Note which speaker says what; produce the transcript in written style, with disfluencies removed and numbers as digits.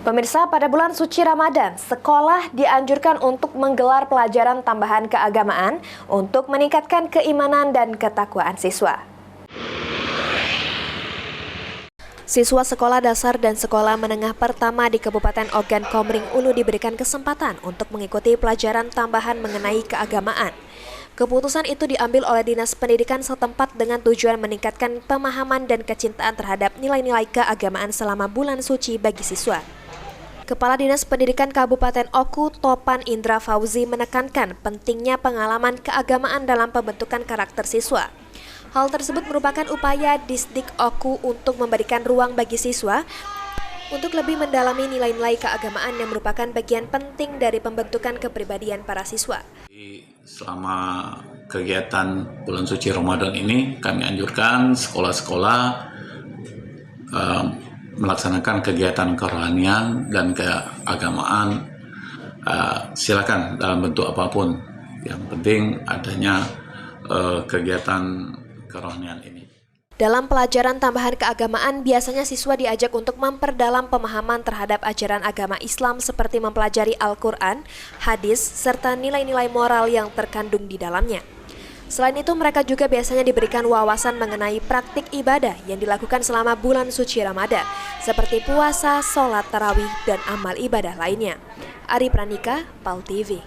Speaker 1: Pemirsa, pada bulan suci Ramadan, sekolah dianjurkan untuk menggelar pelajaran tambahan keagamaan untuk meningkatkan keimanan dan ketakwaan siswa. Siswa sekolah dasar dan sekolah menengah pertama di Kabupaten Ogan Komering Ulu diberikan kesempatan untuk mengikuti pelajaran tambahan mengenai keagamaan. Keputusan itu diambil oleh Dinas Pendidikan setempat dengan tujuan meningkatkan pemahaman dan kecintaan terhadap nilai-nilai keagamaan selama bulan suci bagi siswa. Kepala Dinas Pendidikan Kabupaten Oku, Topan Indra Fauzi menekankan pentingnya pengalaman keagamaan dalam pembentukan karakter siswa. Hal tersebut merupakan upaya Disdik Oku untuk memberikan ruang bagi siswa untuk lebih mendalami nilai-nilai keagamaan yang merupakan bagian penting dari pembentukan kepribadian para siswa.
Speaker 2: Selama kegiatan bulan suci Ramadan ini, kami anjurkan sekolah-sekolah melaksanakan kegiatan kerohanian dan keagamaan. Silakan dalam bentuk apapun. Yang penting adanya kegiatan kerohanian ini.
Speaker 1: Dalam pelajaran tambahan keagamaan, biasanya siswa diajak untuk memperdalam pemahaman terhadap ajaran agama Islam seperti mempelajari Al-Quran, hadis, serta nilai-nilai moral yang terkandung di dalamnya. Selain itu, mereka juga biasanya diberikan wawasan mengenai praktik ibadah yang dilakukan selama bulan suci Ramadan, seperti puasa, sholat tarawih, dan amal ibadah lainnya. Ari Pranika, PAL TV.